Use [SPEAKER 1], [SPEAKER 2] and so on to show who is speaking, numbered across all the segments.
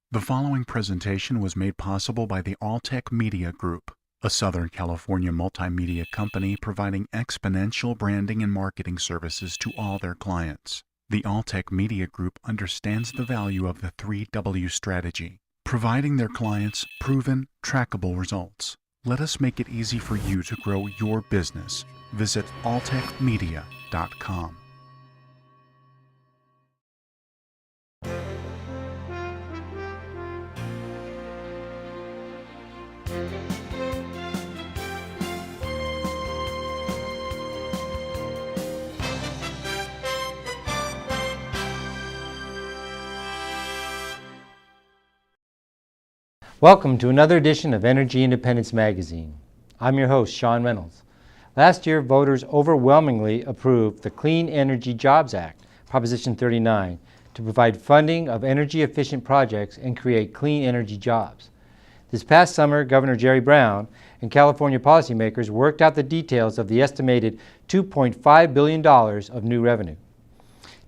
[SPEAKER 1] The following presentation was made possible by the Alltech Media Group, a Southern California multimedia company providing exponential branding and marketing services to all their clients. The Alltech Media Group understands the value of the 3W strategy, providing their clients proven, trackable results. Let us make it easy for you to grow your business. Visit alltechmedia.com.
[SPEAKER 2] Welcome to another edition of Energy Independence Magazine. I'm your host, Sean Reynolds. Last year, voters overwhelmingly approved the Clean Energy Jobs Act, Proposition 39, to provide funding of energy-efficient projects and create clean energy jobs. This past summer, Governor Jerry Brown and California policymakers worked out the details of the estimated $2.5 billion of new revenue.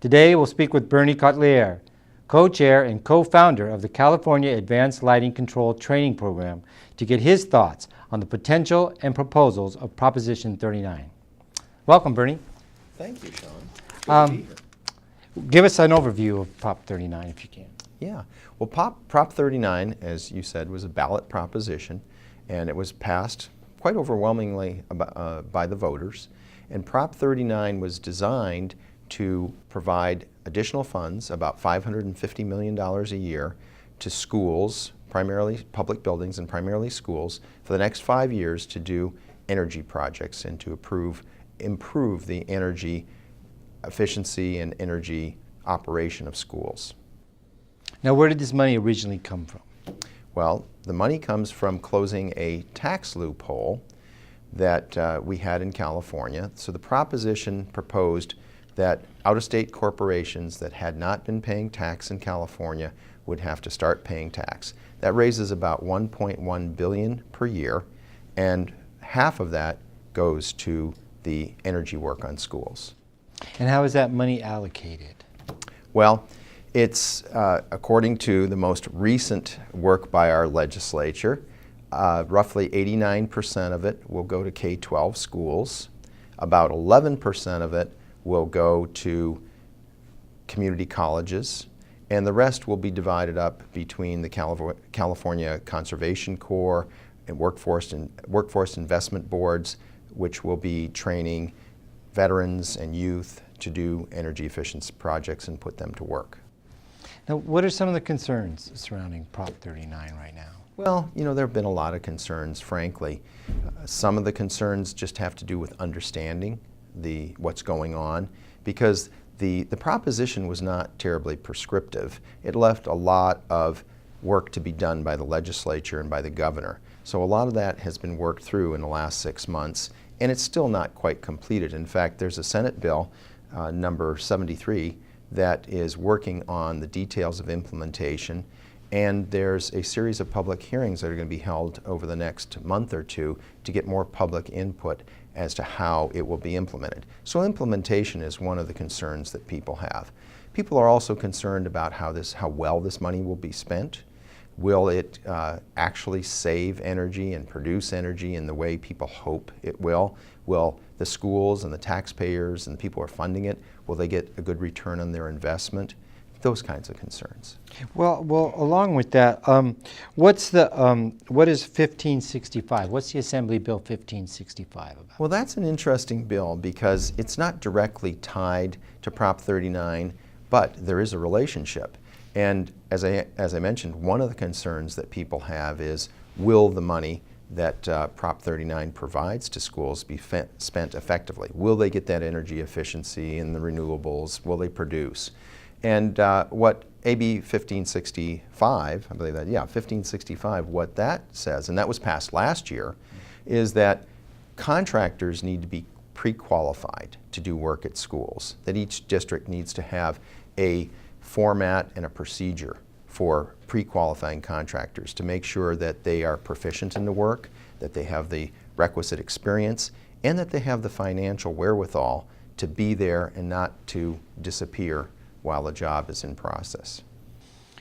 [SPEAKER 2] Today, we'll speak with Bernie Kotlier, co-chair and co-founder of the California Advanced Lighting Control Training Program, to get his thoughts on the potential and proposals of Proposition 39. Welcome, Bernie.
[SPEAKER 3] Thank you, Sean. Good to be here.
[SPEAKER 2] Give us an overview of Prop 39, if you can.
[SPEAKER 3] Yeah. Well, Prop 39, as you said, was a ballot proposition, and it was passed quite overwhelmingly by the voters. And Prop 39 was designed to provide additional funds, about $550 million a year, to schools, primarily public buildings and primarily schools, for the next 5 years to do energy projects and to improve the energy efficiency and energy operation of schools.
[SPEAKER 2] Now, where did this money originally come from?
[SPEAKER 3] Well, the money comes from closing a tax loophole that we had in California. So the proposition proposed that out-of-state corporations that had not been paying tax in California would have to start paying tax. That raises about $1.1 billion per year, and half of that goes to the energy work on schools.
[SPEAKER 2] And how is that money allocated?
[SPEAKER 3] Well, it's according to the most recent work by our legislature, roughly 89% of it will go to K-12 schools. About 11% of it will go to community colleges, and the rest will be divided up between the California Conservation Corps and workforce investment boards, which will be training veterans and youth to do energy efficiency projects and put them to work.
[SPEAKER 2] Now, what are some of the concerns surrounding Prop 39 right now?
[SPEAKER 3] Well, you know, there have been a lot of concerns, frankly. Some of the concerns just have to do with understanding what's going on, because the proposition was not terribly prescriptive. It left a lot of work to be done by the legislature and by the governor. So a lot of that has been worked through in the last 6 months, and it's still not quite completed. In fact, there's a Senate bill, number 73, that is working on the details of implementation, and there's a series of public hearings that are going to be held over the next month or two to get more public input as to how it will be implemented. So implementation is one of the concerns that people have. People are also concerned about how well this money will be spent. Will it actually save energy and produce energy in the way people hope it will? Will the schools and the taxpayers and the people who are funding it, will they get a good return on their investment? Those kinds of concerns.
[SPEAKER 2] Well, along with that, what is 1565? What's the Assembly Bill 1565 about?
[SPEAKER 3] Well, that's an interesting bill because it's not directly tied to Prop 39, but there is a relationship. And as I mentioned, one of the concerns that people have is, will the money that Prop 39 provides to schools be spent effectively? Will they get that energy efficiency and the renewables? Will they produce? And what AB 1565, I believe that, yeah, 1565, what that says, and that was passed last year, is that contractors need to be pre-qualified to do work at schools, that each district needs to have a format and a procedure for pre-qualifying contractors to make sure that they are proficient in the work, that they have the requisite experience, and that they have the financial wherewithal to be there and not to disappear while the job is in process.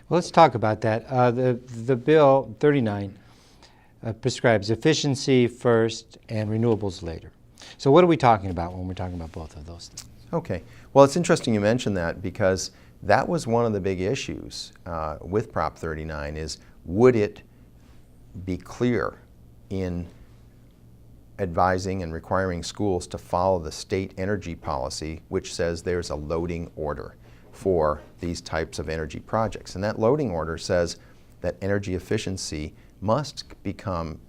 [SPEAKER 2] Well, let's talk about that. The bill 39 prescribes efficiency first and renewables later. So what are we talking about when we're talking about both of those things?
[SPEAKER 3] Okay. Well, it's interesting you mentioned that, because that was one of the big issues with Prop 39 is, would it be clear in advising and requiring schools to follow the state energy policy, which says there's a loading order for these types of energy projects. And that loading order says that energy efficiency must come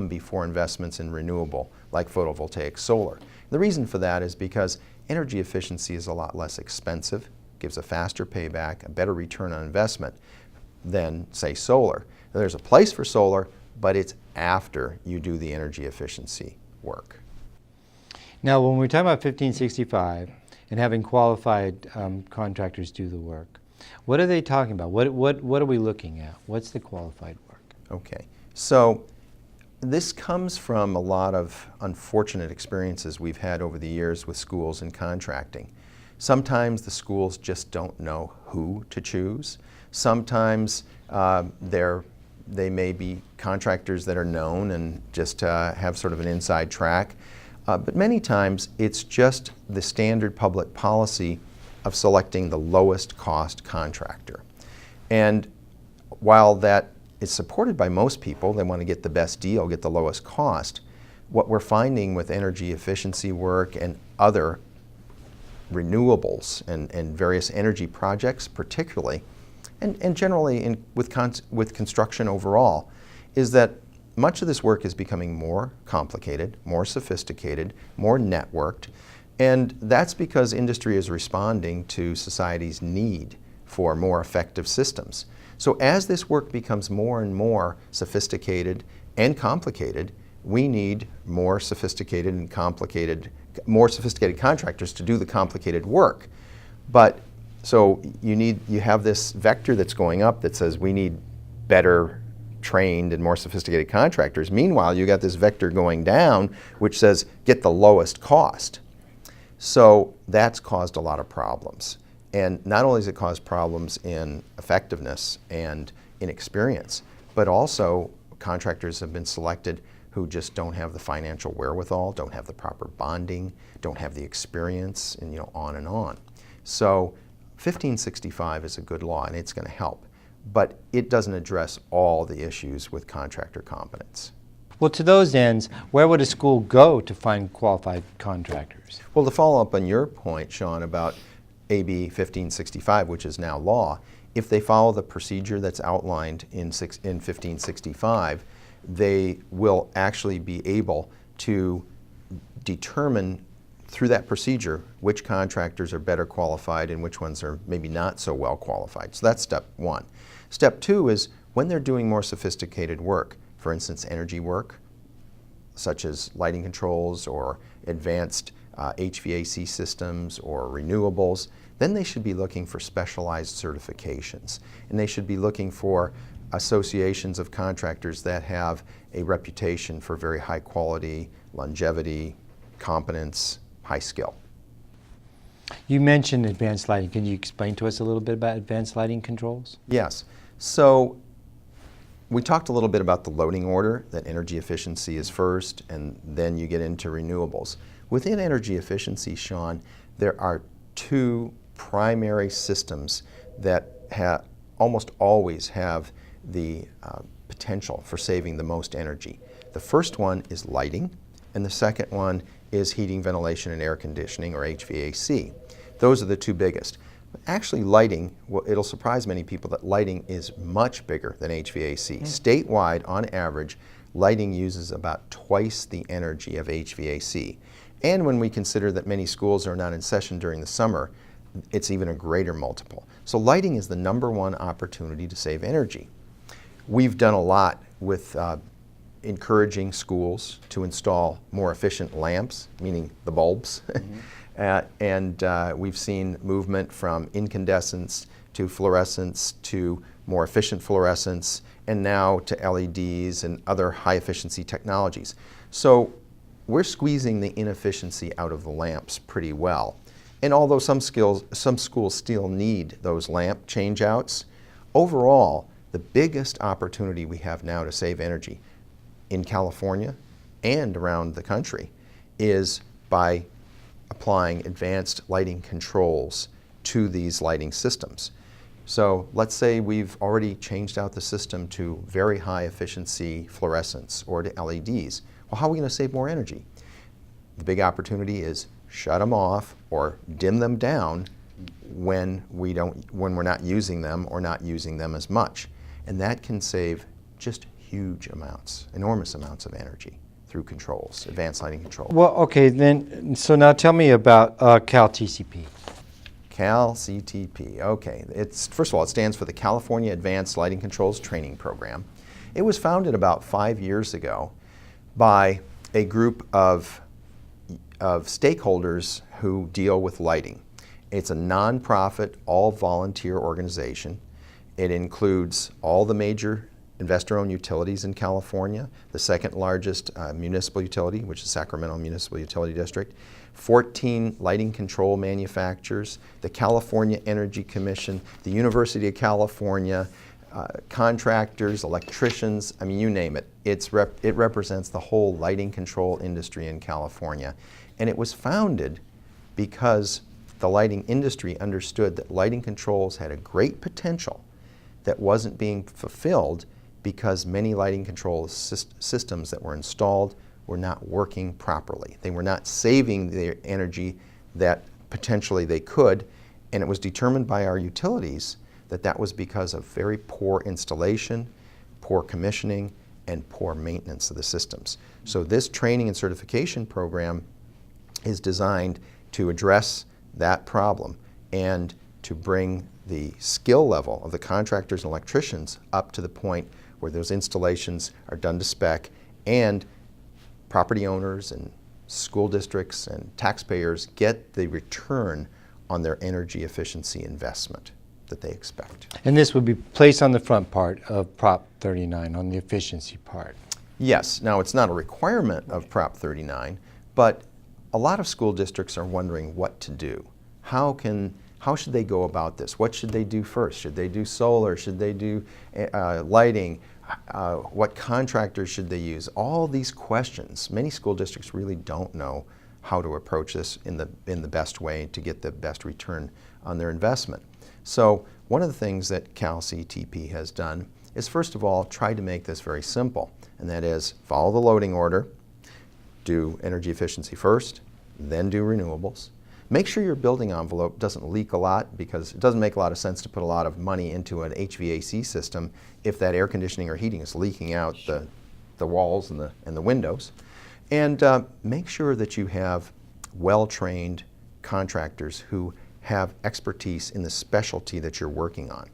[SPEAKER 3] before investments in renewable, like photovoltaic solar. The reason for that is because energy efficiency is a lot less expensive, gives a faster payback, a better return on investment than, say, solar. Now, there's a place for solar, but it's after you do the energy efficiency work.
[SPEAKER 2] Now, when we're talking about 1565 and having qualified contractors do the work, what are they talking about? What are we looking at? What's the qualified work?
[SPEAKER 3] Okay, so this comes from a lot of unfortunate experiences we've had over the years with schools and contracting. Sometimes the schools just don't know who to choose. Sometimes they may be contractors that are known and just have sort of an inside track. But many times it's just the standard public policy of selecting the lowest cost contractor. And while that is supported by most people, they want to get the best deal, get the lowest cost, what we're finding with energy efficiency work and other renewables and various energy projects particularly, and generally with construction overall, is that much of this work is becoming more complicated, more sophisticated, more networked, and that's because industry is responding to society's need for more effective systems. So as this work becomes more and more sophisticated and complicated, we need more sophisticated contractors to do the complicated work. But so you have this vector that's going up that says we need better trained and more sophisticated contractors. Meanwhile, you got this vector going down which says get the lowest cost. So that's caused a lot of problems. And not only has it caused problems in effectiveness and in experience, but also contractors have been selected who just don't have the financial wherewithal, don't have the proper bonding, don't have the experience, and on and on. So 1565 is a good law and it's going to help, but it doesn't address all the issues with contractor competence.
[SPEAKER 2] Well, to those ends, where would a school go to find qualified contractors?
[SPEAKER 3] Well, to follow up on your point, Sean, about AB 1565, which is now law, if they follow the procedure that's outlined in 1565, they will actually be able to determine through that procedure which contractors are better qualified and which ones are maybe not so well qualified. So that's step one. Step two is when they're doing more sophisticated work, for instance, energy work, such as lighting controls or advanced HVAC systems or renewables, then they should be looking for specialized certifications. And they should be looking for associations of contractors that have a reputation for very high quality, longevity, competence, high skill.
[SPEAKER 2] You mentioned advanced lighting. Can you explain to us a little bit about advanced lighting controls?
[SPEAKER 3] Yes. So we talked a little bit about the loading order, that energy efficiency is first, and then you get into renewables. Within energy efficiency, Sean, there are two primary systems that almost always have the potential for saving the most energy. The first one is lighting, and the second one is heating, ventilation, and air conditioning, or HVAC. Those are the two biggest. Actually, lighting, well, it'll surprise many people that lighting is much bigger than HVAC. Statewide, on average, lighting uses about twice the energy of HVAC. And when we consider that many schools are not in session during the summer, it's even a greater multiple. So lighting is the #1 opportunity to save energy. We've done a lot with encouraging schools to install more efficient lamps, meaning the bulbs. And we've seen movement from incandescence to fluorescence to more efficient fluorescence, and now to LEDs and other high efficiency technologies. So we're squeezing the inefficiency out of the lamps pretty well. And although some schools still need those lamp changeouts, overall, the biggest opportunity we have now to save energy in California and around the country is by applying advanced lighting controls to these lighting systems. So let's say we've already changed out the system to very high efficiency fluorescents or to LEDs. Well, how are we going to save more energy? The big opportunity is shut them off or dim them down when we're not using them or not using them as much. And that can save just huge amounts, enormous amounts of energy through controls, advanced lighting control.
[SPEAKER 2] Well, okay, then, so now tell me about CALCTP.
[SPEAKER 3] CALCTP, okay. First of all, it stands for the California Advanced Lighting Controls Training Program. It was founded about 5 years ago by a group of stakeholders who deal with lighting. It's a nonprofit, all-volunteer organization. It includes all the major investor-owned utilities in California, the second largest municipal utility, which is Sacramento Municipal Utility District, 14 lighting control manufacturers, the California Energy Commission, the University of California, contractors, electricians, I mean, you name it. It represents the whole lighting control industry in California. And it was founded because the lighting industry understood that lighting controls had a great potential that wasn't being fulfilled because many lighting control systems that were installed were not working properly. They were not saving the energy that potentially they could, and it was determined by our utilities that that was because of very poor installation, poor commissioning, and poor maintenance of the systems. So this training and certification program is designed to address that problem and to bring the skill level of the contractors and electricians up to the point where those installations are done to spec, and property owners and school districts and taxpayers get the return on their energy efficiency investment that they expect.
[SPEAKER 2] And this would be placed on the front part of Prop 39, on the efficiency part.
[SPEAKER 3] Yes. Now, it's not a requirement of Prop 39, but a lot of school districts are wondering what to do. How should they go about this? What should they do first? Should they do solar? Should they do lighting? What contractors should they use? All these questions. Many school districts really don't know how to approach this in the best way to get the best return on their investment. So one of the things that CALCTP has done is, first of all, try to make this very simple, and that is follow the loading order, do energy efficiency first, then do renewables. Make sure your building envelope doesn't leak a lot, because it doesn't make a lot of sense to put a lot of money into an HVAC system if that air conditioning or heating is leaking out the walls and the windows. And make sure that you have well-trained contractors who have expertise in the specialty that you're working on.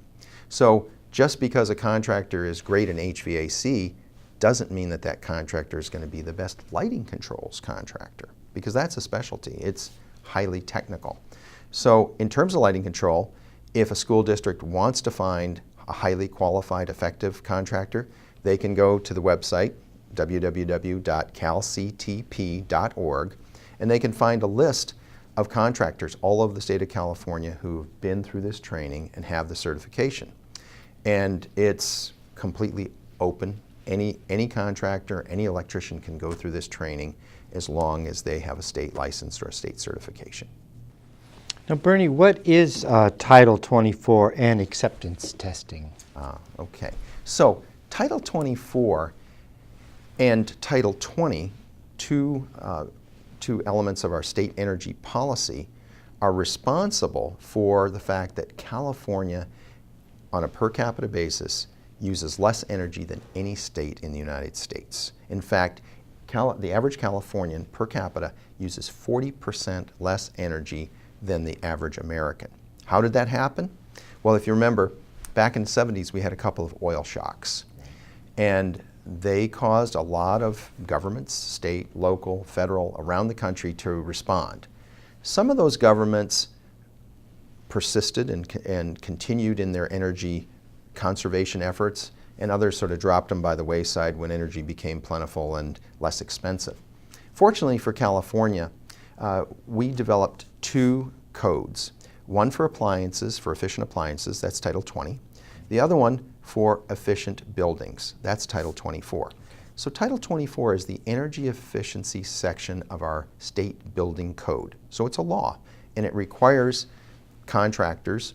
[SPEAKER 3] So just because a contractor is great in HVAC doesn't mean that that contractor is going to be the best lighting controls contractor, because that's a specialty. It's highly technical. So in terms of lighting control, if a school district wants to find a highly qualified, effective contractor, they can go to the website, www.calctp.org, and they can find a list of contractors all over the state of California who've been through this training and have the certification. And it's completely open. Any contractor, any electrician can go through this training as long as they have a state license or a state certification.
[SPEAKER 2] Now, Bernie, what is Title 24 and acceptance testing?
[SPEAKER 3] Okay. So Title 24 and Title 20, two elements of our state energy policy, are responsible for the fact that California, on a per capita basis, uses less energy than any state in the United States. In fact, the average Californian per capita uses 40% less energy than the average American. How did that happen? Well, if you remember, back in the 70s, we had a couple of oil shocks. And they caused a lot of governments, state, local, federal, around the country to respond. Some of those governments persisted and continued in their energy conservation efforts, and others sort of dropped them by the wayside when energy became plentiful and less expensive. Fortunately for California, we developed two codes. One for appliances, for efficient appliances, that's Title 20, The other one for efficient buildings. That's Title 24. So Title 24 is the energy efficiency section of our state building code. So it's a law, and it requires contractors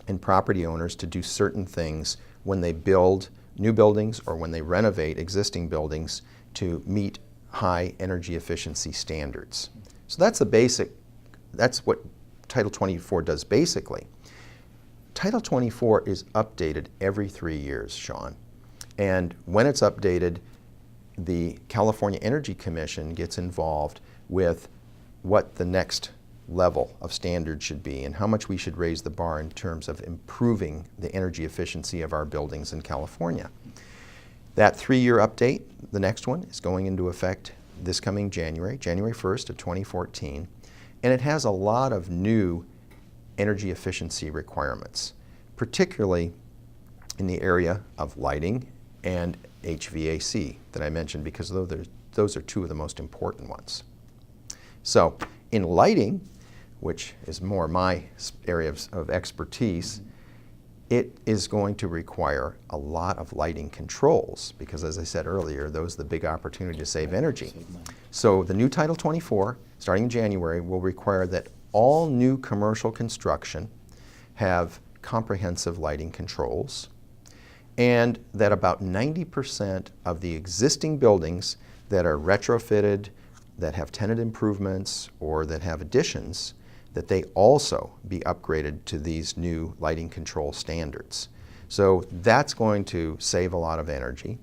[SPEAKER 3] and property owners to do certain things when they build new buildings or when they renovate existing buildings to meet high energy efficiency standards. So that's the basic, that's what Title 24 does basically. Title 24 is updated every 3 years, Sean. And when it's updated, the California Energy Commission gets involved with what the next level of standard should be and how much we should raise the bar in terms of improving the energy efficiency of our buildings in California. That 3-year update, the next one, is going into effect this coming January 1st of 2014, and it has a lot of new energy efficiency requirements, particularly in the area of lighting and HVAC that I mentioned, because those are two of the most important ones. So in lighting, which is more my area of expertise, it is going to require a lot of lighting controls because, as I said earlier, those are the big opportunity to save energy. So the new Title 24, starting in January, will require that all new commercial construction have comprehensive lighting controls, and that about 90% of the existing buildings that are retrofitted, that have tenant improvements, or that have additions, that they also be upgraded to these new lighting control standards. So that's going to save a lot of energy.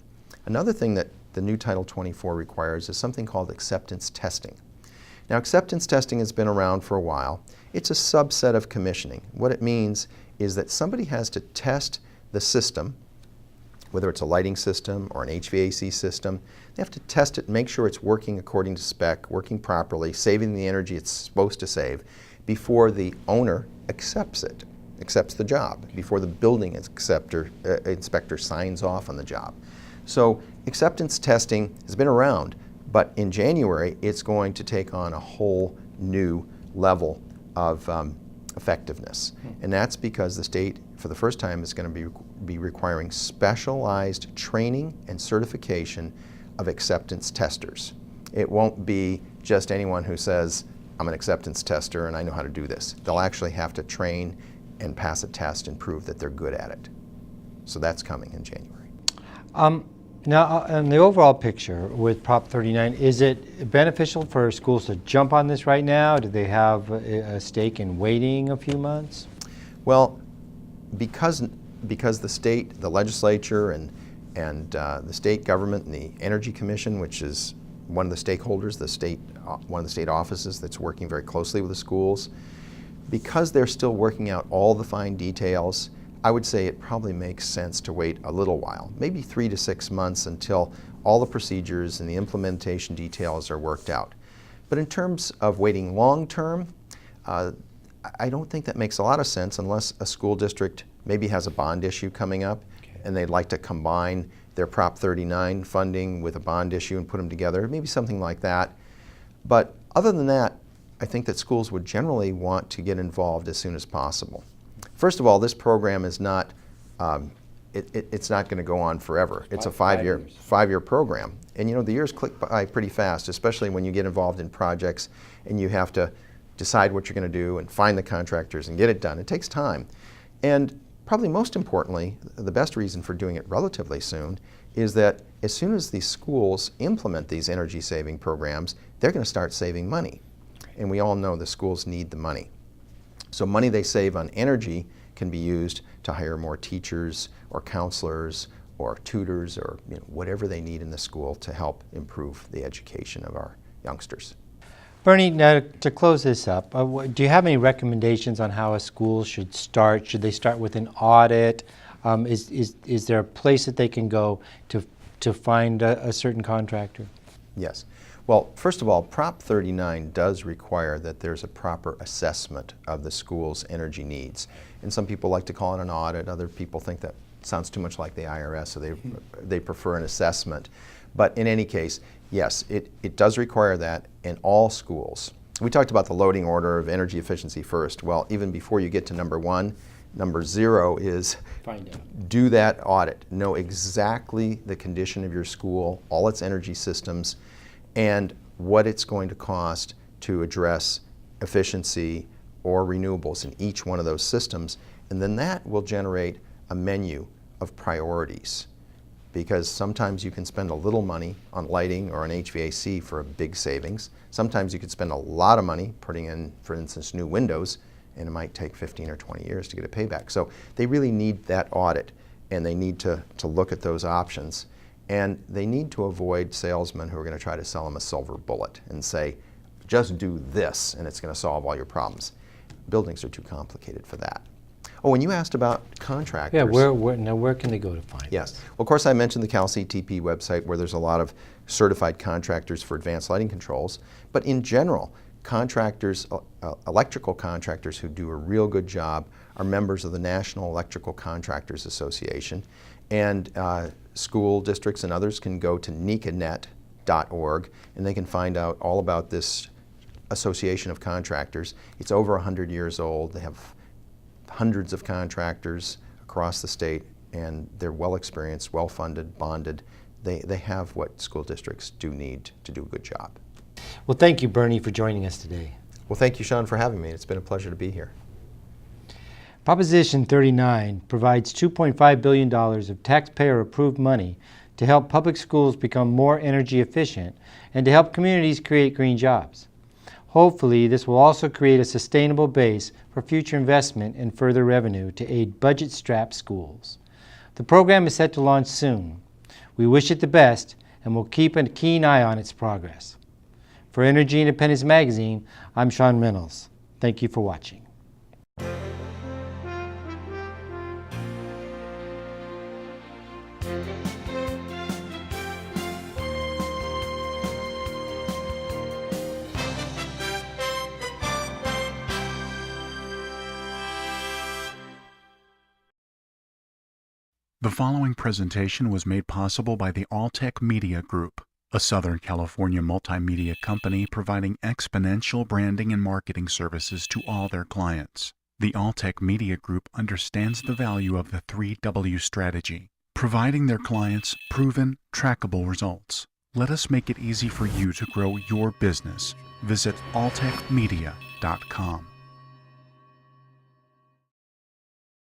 [SPEAKER 3] Another thing that the new Title 24 requires is something called acceptance testing. Now, acceptance testing has been around for a while. It's a subset of commissioning. What it means is that somebody has to test the system, whether it's a lighting system or an HVAC system. They have to test it and make sure it's working according to spec, working properly, saving the energy it's supposed to save, before the owner accepts it, accepts the job, before the building inspector signs off on the job. So acceptance testing has been around, but in January it's going to take on a whole new level of effectiveness. And that's because the state, for the first time, is going to be requiring specialized training and certification of acceptance testers. It won't be just anyone who says, I'm an acceptance tester and I know how to do this. They'll actually have to train and pass a test and prove that they're good at it. So that's coming in January.
[SPEAKER 2] Now, in the overall picture with Prop 39, is it beneficial for schools to jump on this right now? Do they have a stake in waiting a few months?
[SPEAKER 3] Well, because the state, the legislature, and the state government and the Energy Commission, which is one of the stakeholders, one of the state offices that's working very closely with the schools, because they're still working out all the fine details, I would say it probably makes sense to wait a little while, maybe 3 to 6 months until all the procedures and the implementation details are worked out. But in terms of waiting long term, I don't think that makes a lot of sense unless a school district maybe has a bond issue coming up and they'd like to combine their Prop 39 funding with a bond issue and put them together, maybe something like that. But other than that, I think that schools would generally want to get involved as soon as possible. First of all, this program is not, it's not going to go on forever. It's a five-year program. And you know, the years click by pretty fast, especially when you get involved in projects and you have to decide what you're going to do and find the contractors and get it done. It takes time. And probably most importantly, the best reason for doing it relatively soon is that as soon as these schools implement these energy saving programs, they're going to start saving money. And we all know the schools need the money. So money they save on energy can be used to hire more teachers or counselors or tutors or whatever they need in the school to help improve the education of our youngsters.
[SPEAKER 2] Bernie, now to close this up, do you have any recommendations on how a school should start? Should they start with an audit? Is there a place that they can go to find a certain contractor?
[SPEAKER 3] Yes. Well, first of all, Prop 39 does require that there's a proper assessment of the school's energy needs. And some people like to call it an audit. Other people think that sounds too much like the IRS, so they prefer an assessment. But in any case, yes, it does require that in all schools. We talked about the loading order of energy efficiency first. Well, even before you get to number 1, Number 0 is
[SPEAKER 2] Find out.
[SPEAKER 3] do that audit. Know exactly the condition of your school, all its energy systems, and what it's going to cost to address efficiency or renewables in each one of those systems. And then that will generate a menu of priorities. Because sometimes you can spend a little money on lighting or on HVAC for a big savings. Sometimes you could spend a lot of money putting in, for instance, new windows, and it might take 15 or 20 years to get a payback. So they really need that audit, and they need to look at those options. And they need to avoid salesmen who are going to try to sell them a silver bullet and say, just do this and it's going to solve all your problems. Buildings are too complicated for that. Oh, and you asked about contractors.
[SPEAKER 2] Yeah, where can they go to find
[SPEAKER 3] Yes.
[SPEAKER 2] this?
[SPEAKER 3] Well, of course, I mentioned the CALCTP website where there's a lot of certified contractors for advanced lighting controls. But in general, contractors, electrical contractors who do a real good job are members of the National Electrical Contractors Association. And school districts and others can go to nicanet.org and they can find out all about this association of contractors. It's over 100 years old. They have hundreds of contractors across the state, and they're well experienced, well funded, bonded. They have what school districts do need to do a good job.
[SPEAKER 2] Well, thank you, Bernie, for joining us today.
[SPEAKER 3] Well, thank you, Sean, for having me. It's been a pleasure to be here.
[SPEAKER 2] Proposition 39 provides $2.5 billion of taxpayer-approved money to help public schools become more energy efficient and to help communities create green jobs. Hopefully, this will also create a sustainable base for future investment and further revenue to aid budget-strapped schools. The program is set to launch soon. We wish it the best and will keep a keen eye on its progress. For Energy Independence Magazine, I'm Sean Reynolds. Thank you for watching.
[SPEAKER 1] The following presentation was made possible by the Alltech Media Group, a Southern California multimedia company providing exponential branding and marketing services to all their clients. The Alltech Media Group understands the value of the 3W strategy, providing their clients proven, trackable results. Let us make it easy for you to grow your business. Visit alltechmedia.com.